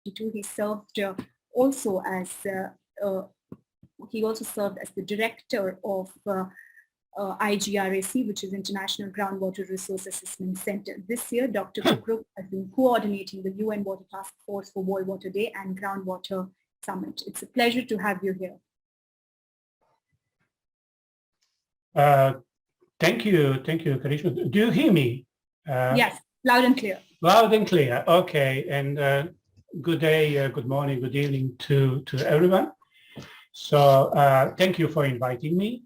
He served also as he also served as the director of IGRAC, which is International Groundwater Resource Assessment Center. This year, Dr. Kukruk has been coordinating the UN Water Task Force for World Water Day and Groundwater Summit. It's a pleasure to have you here. Thank you, Karishma. Do you hear me? Yes, loud and clear. Loud and clear. Okay, and good day, good morning, good evening to everyone. So thank you for inviting me,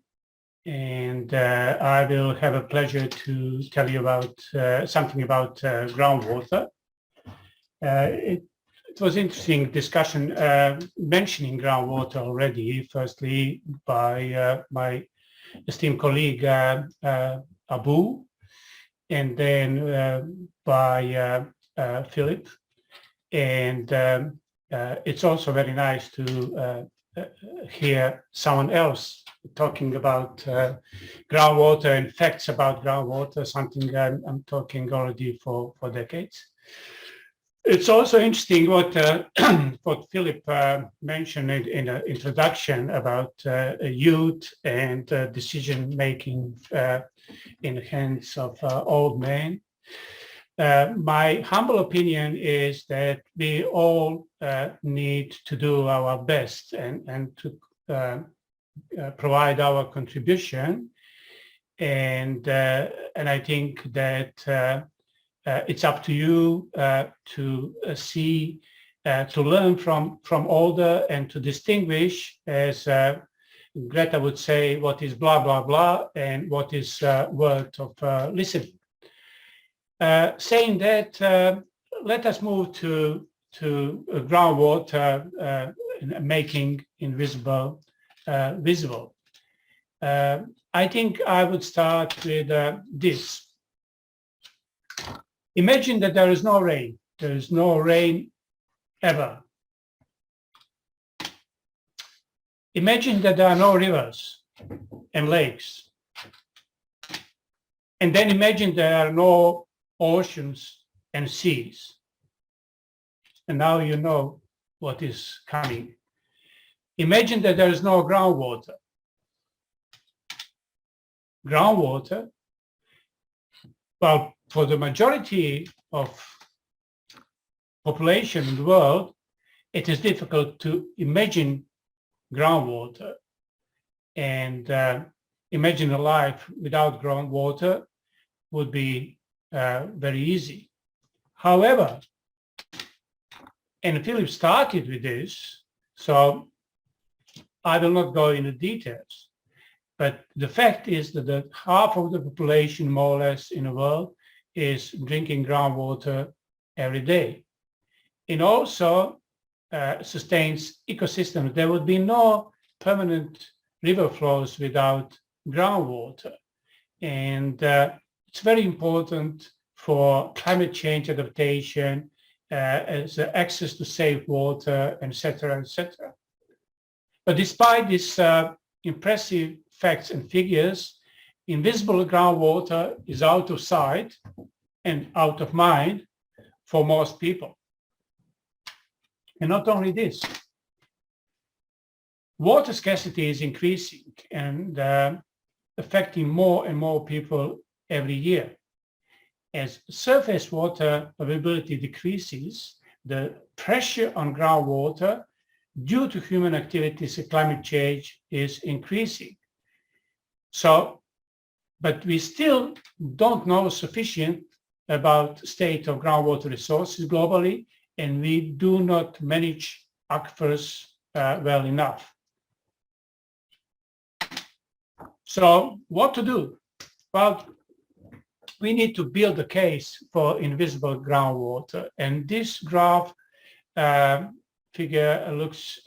and I will have a pleasure to tell you about something about groundwater. It was interesting discussion mentioning groundwater already, firstly by my esteemed colleague Abu, and then by Philip. And it's also very nice to hear someone else talking about groundwater and facts about groundwater, something I'm talking already for decades. It's also interesting what Philip mentioned in the introduction about youth and decision making in the hands of old men. My humble opinion is that we all need to do our best and to provide our contribution, and I think that it's up to you to see, to learn from older and to distinguish, as Greta would say, what is blah, blah, blah, and what is worth of listening. Saying that, let us move to groundwater making invisible visible. I think I would start with this. Imagine that there is no rain. There is no rain ever. Imagine that there are no rivers and lakes. And then imagine there are no oceans and seas. And now you know what is coming. Imagine that there is no groundwater. Groundwater, well, for the majority of population in the world, it is difficult to imagine groundwater. And imagine a life without groundwater would be very easy. However, and Philip started with this, so I will not go into details, but the fact is that half of the population, more or less, in the world is drinking groundwater every day. It also sustains ecosystems. There would be no permanent river flows without groundwater. And it's very important for climate change adaptation, as access to safe water, etc., etc. But despite these impressive facts and figures, invisible groundwater is out of sight and out of mind for most people. And not only this, water scarcity is increasing and affecting more and more people every year. As surface water availability decreases, the pressure on groundwater due to human activities and climate change is increasing. So, but we still don't know sufficient about the state of groundwater resources globally, and we do not manage aquifers well enough. So what to do? Well, we need to build a case for invisible groundwater. And this graph figure looks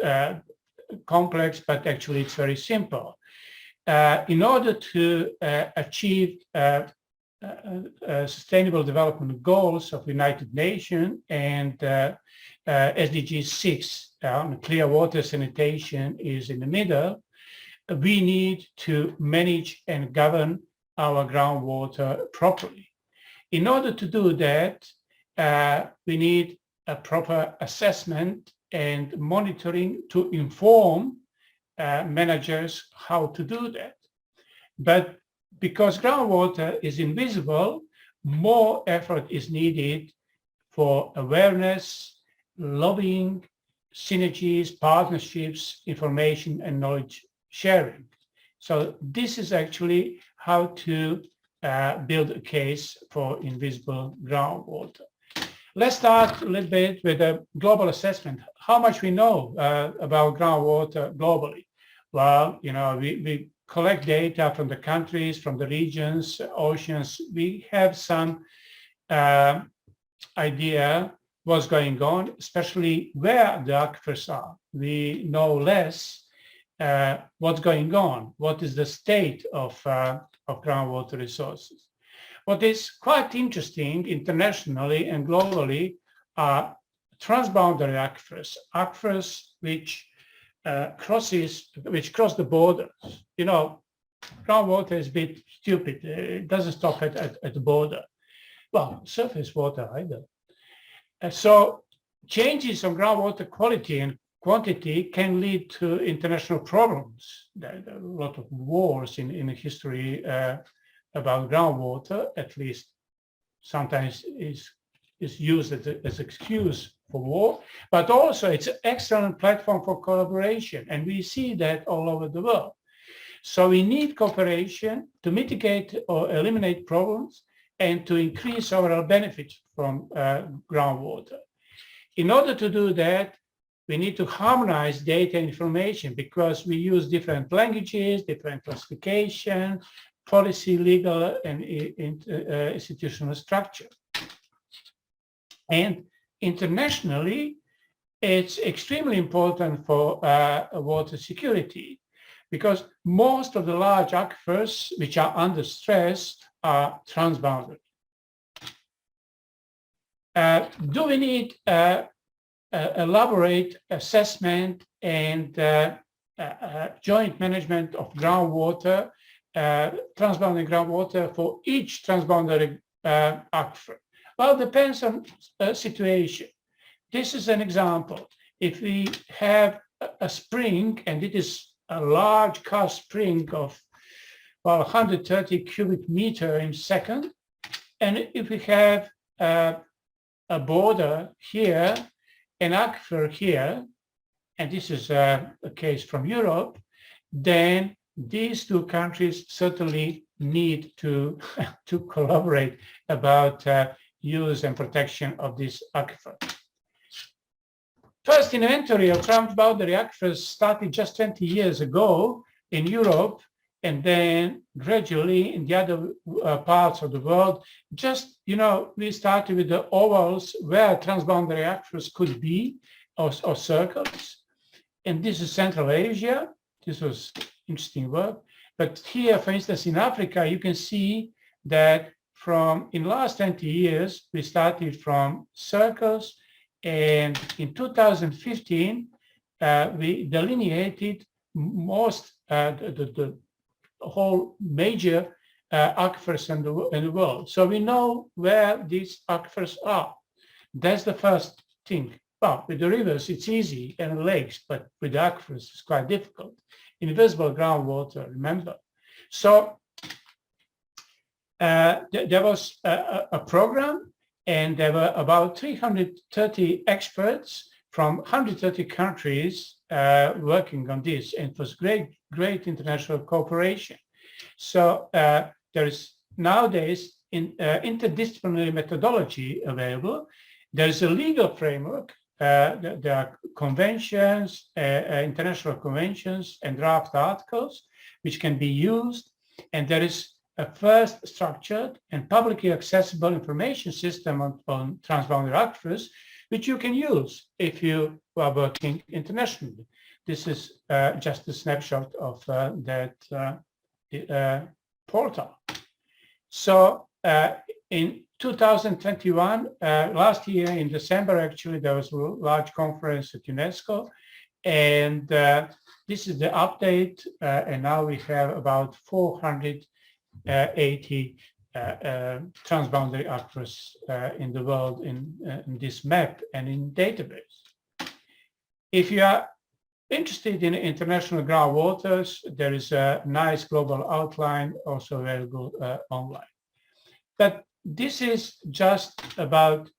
complex, but actually it's very simple. In order to achieve Sustainable Development Goals of the United Nations and SDG 6, clear water sanitation is in the middle, we need to manage and govern our groundwater properly. In order to do that, we need a proper assessment and monitoring to inform managers how to do that. But because groundwater is invisible, more effort is needed for awareness, lobbying, synergies, partnerships, information and knowledge sharing. So this is actually how to build a case for invisible groundwater. Let's start a little bit with a global assessment. How much we know about groundwater globally? Well, we collect data from the countries, from the regions, oceans. We have some idea what's going on, especially where the aquifers are. We know less what's going on, what is the state of groundwater resources. What is quite interesting internationally and globally are transboundary aquifers which cross the borders. Groundwater is a bit stupid. It doesn't stop at the border. Well, surface water either. So changes on groundwater quality and quantity can lead to international problems. There are a lot of wars in history about groundwater, at least sometimes is used as excuse for war, but also it's an excellent platform for collaboration. And we see that all over the world. So we need cooperation to mitigate or eliminate problems and to increase overall benefits from groundwater. In order to do that, we need to harmonize data and information because we use different languages, different classification, policy, legal, and institutional structure. And internationally, it's extremely important for water security because most of the large aquifers which are under stress are transboundary. Do we need elaborate assessment and joint management of groundwater, transboundary groundwater for each transboundary aquifer? Well, it depends on situation. This is an example. If we have a spring, and it is a large karst spring of 130 cubic meter in second, and if we have a border here, an aquifer here, and this is a case from Europe, then these two countries certainly need to collaborate about use and protection of this aquifer. First inventory of transboundary aquifers started just 20 years ago in Europe, and then gradually in the other parts of the world. Just, we started with the ovals where transboundary aquifers could be, or circles. And this is Central Asia. This was interesting work. But here, for instance, in Africa, you can see that in the last 20 years, we started from circles. And in 2015, we delineated most the whole major aquifers in the world. So we know where these aquifers are. That's the first thing. Well, with the rivers, it's easy, and lakes, but with the aquifers, it's quite difficult. Invisible groundwater, remember. So there was a program, and there were about 330 experts from 130 countries working on this, and it was great international cooperation. So there is nowadays interdisciplinary methodology available. There is a legal framework. There are conventions, international conventions, and draft articles which can be used, and there is a first structured and publicly accessible information system on transboundary aquifers, which you can use if you are working internationally. This is just a snapshot of that portal. So in 2021, last year in December, actually, there was a large conference at UNESCO, and this is the update, and now we have about 480 transboundary actors in the world in this map and in database. If you are interested in international groundwaters, there is a nice global outline also available online. But this is just about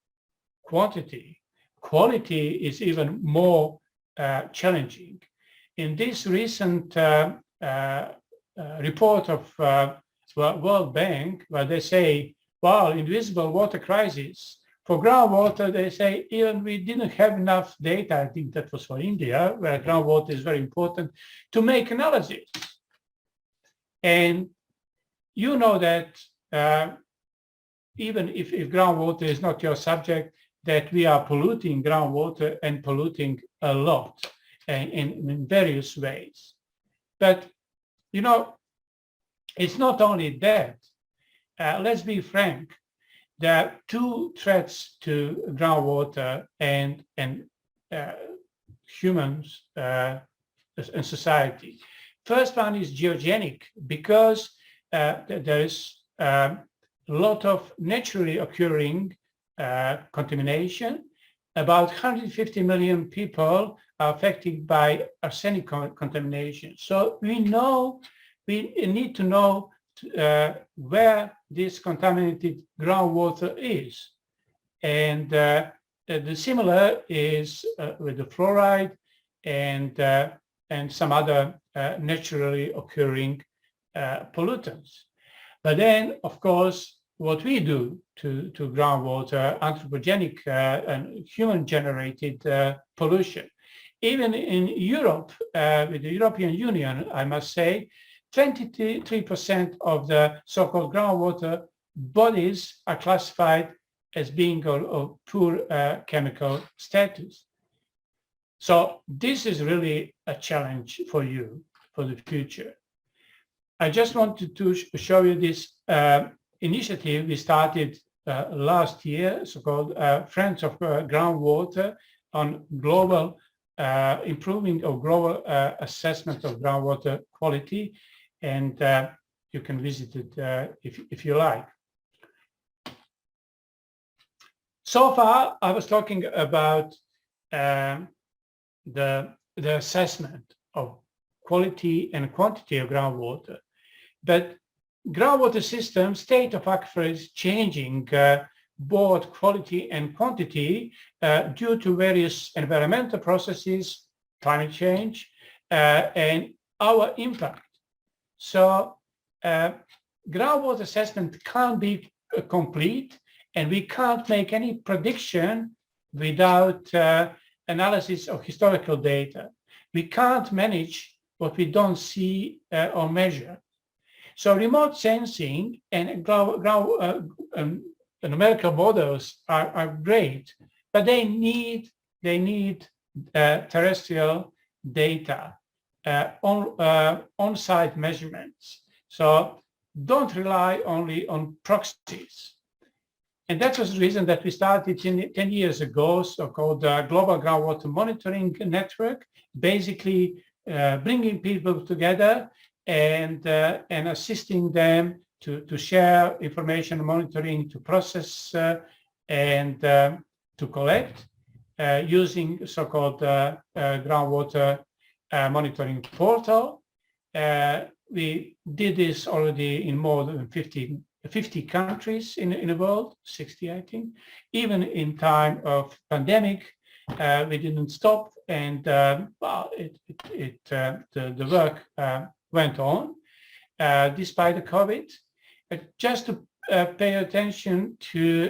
quantity. Quality is even more challenging. In this recent report of World Bank, where they say, well, invisible water crisis. For groundwater, they say, even we didn't have enough data, I think that was for India, where groundwater is very important, to make analysis. And you know that even if groundwater is not your subject, that we are polluting groundwater and polluting a lot in various ways. But, you know, it's not only that. Let's be frank. There are two threats to groundwater and humans and society. First one is geogenic, because there is a lot of naturally occurring contamination. About 150 million people are affected by arsenic contamination. So we need to know where this contaminated groundwater is. And the similar is with the fluoride and some other naturally occurring pollutants. But then, of course, what we do to groundwater, anthropogenic and human-generated pollution. Even in Europe, with the European Union, I must say, 23% of the so-called groundwater bodies are classified as being of poor chemical status. So this is really a challenge for you for the future. I just wanted to show you this initiative we started last year, so-called Friends of Groundwater, on global improving of global assessment of groundwater quality. And you can visit it if you like. So far, I was talking about the assessment of quality and quantity of groundwater. But groundwater system state of aquifer is changing both quality and quantity due to various environmental processes, climate change, and our impact. So groundwater assessment can't be complete, and we can't make any prediction without analysis of historical data. We can't manage what we don't see or measure. So remote sensing and numerical models are great, but they need terrestrial data, on-site measurements. So don't rely only on proxies. And that was the reason that we started 10 years ago, so-called Global Groundwater Monitoring Network, basically bringing people together and assisting them to share information, monitoring, to process and to collect using so-called groundwater monitoring portal. We did this already in more than 50 countries in the world, 60 I think. Even in time of pandemic, we didn't stop, and well, the work went on despite the COVID. Just to pay attention to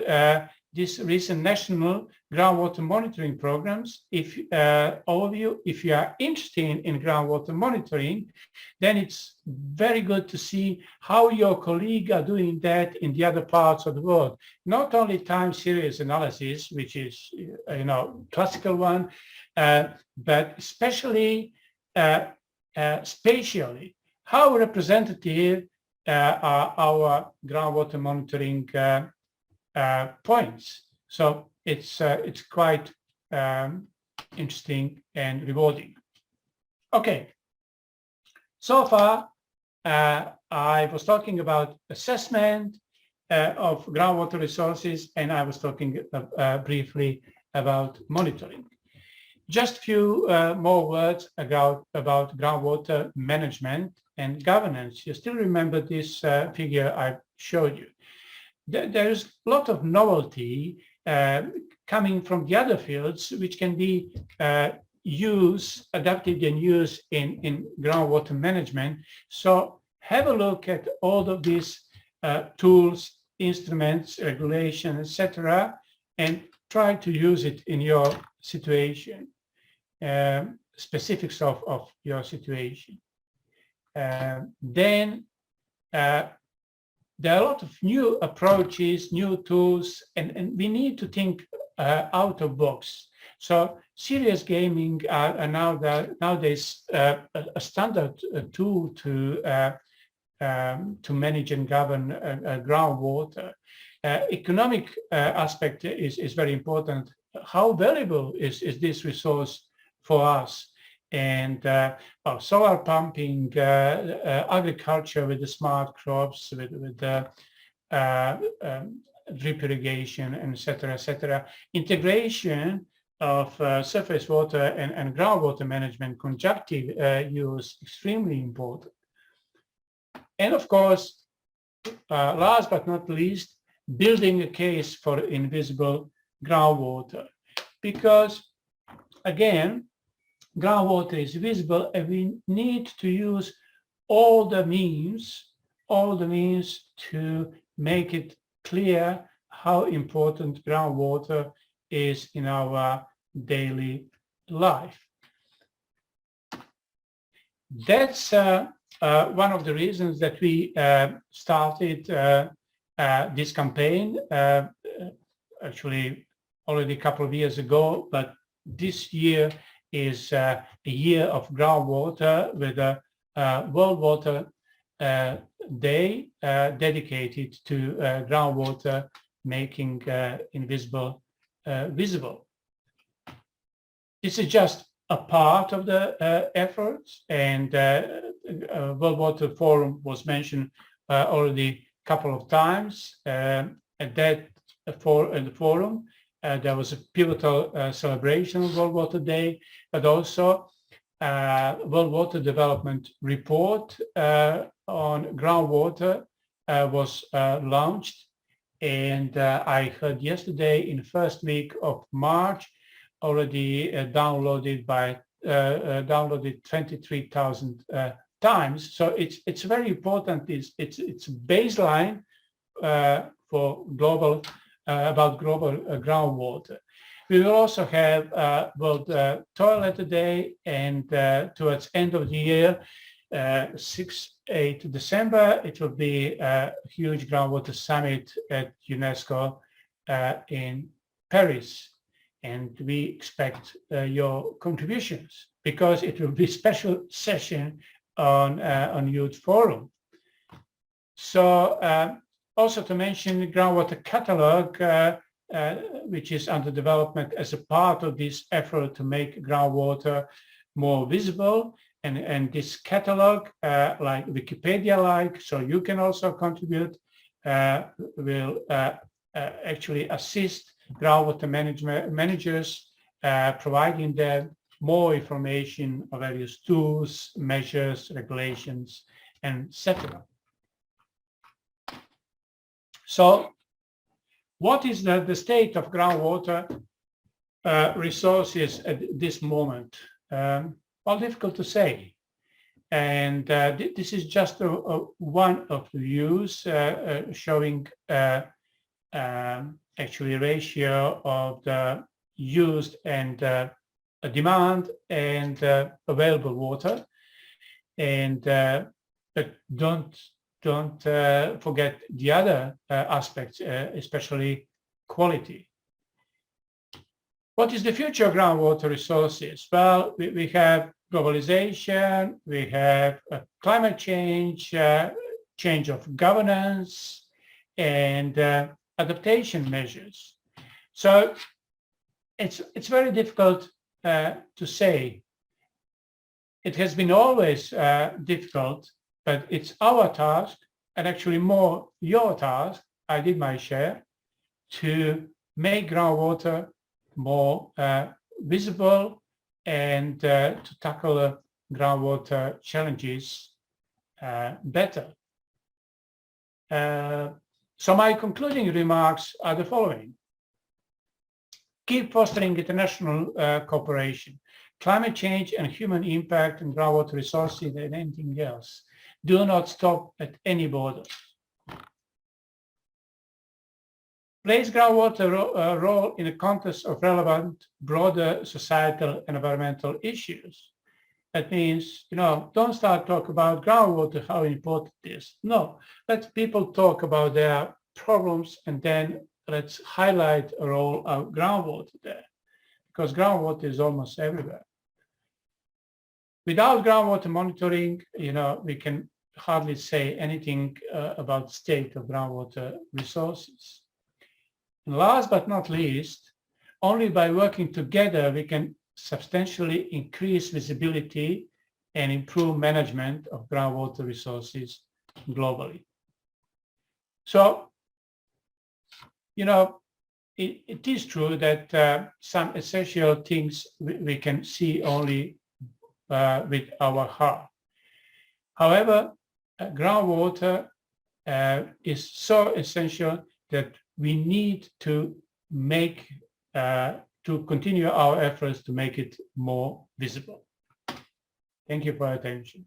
this recent national groundwater monitoring programs. If all of you, if you are interested in groundwater monitoring, then it's very good to see how your colleagues are doing that in the other parts of the world. Not only time series analysis, which is classical one, but especially spatially, how representative are our groundwater monitoring points. So it's quite interesting and rewarding. Okay, so far I was talking about assessment of groundwater resources, and I was talking briefly about monitoring. Just few more words about groundwater management and governance. You still remember this figure I showed you. There's a lot of novelty coming from the other fields, which can be adapted and used in groundwater management. So have a look at all of these tools, instruments, regulation, etc., and try to use it in your situation, specifics of your situation. Then there are a lot of new approaches, new tools, and we need to think out of box. So serious gaming are nowadays a standard tool to manage and govern groundwater. Economic aspect is very important. How valuable is this resource for us? And solar pumping, agriculture with the smart crops, with the drip irrigation, etc. Integration of surface water and groundwater management, conjunctive use, extremely important. And of course, last but not least, building a case for invisible groundwater, because again, groundwater is visible, and we need to use all the means to make it clear how important groundwater is in our daily life. That's one of the reasons that we started this campaign, actually already a couple of years ago, but this year is a year of groundwater with a World Water Day dedicated to groundwater, making invisible visible. This is just a part of the efforts, and World Water Forum was mentioned already a couple of times. At the forum, there was a pivotal celebration of World Water Day, but also World Water Development Report on groundwater was launched, and I heard yesterday in the first week of March already downloaded 23,000 times. So it's very important. It's a baseline for global about global groundwater. We will also have World Toilet Day, and towards end of the year, 6-8 December, it will be a huge groundwater summit at UNESCO in Paris. And we expect your contributions, because it will be a special session on Youth Forum. So also to mention the groundwater catalog, which is under development as a part of this effort to make groundwater more visible. And this catalog, like Wikipedia-like, so you can also contribute, will actually assist groundwater managers, providing them more information of various tools, measures, regulations, etc. So what is the state of groundwater resources at this moment? Well, difficult to say. And this is just one of the views showing actually ratio of the used and demand and available water. And but don't forget the other aspects, especially quality. What is the future of groundwater resources? Well, we have globalization, we have climate change, change of governance, and adaptation measures. So it's very difficult to say. It has been always difficult, but it's our task, and actually more your task, I did my share to make groundwater more visible and to tackle groundwater challenges better. So my concluding remarks are the following. Keep fostering international cooperation. Climate change and human impact on groundwater resources and anything else do not stop at any border. Place groundwater role in the context of relevant, broader societal and environmental issues. That means, don't start talking about groundwater, how important it is. No, let people talk about their problems and then let's highlight a role of groundwater there, because groundwater is almost everywhere. Without groundwater monitoring, we can hardly say anything about the state of groundwater resources. And last but not least, only by working together we can substantially increase visibility and improve management of groundwater resources globally. So, it is true that some essential things we can see only with our heart. However, groundwater is so essential that we need to continue our efforts to make it more visible. Thank you for your attention.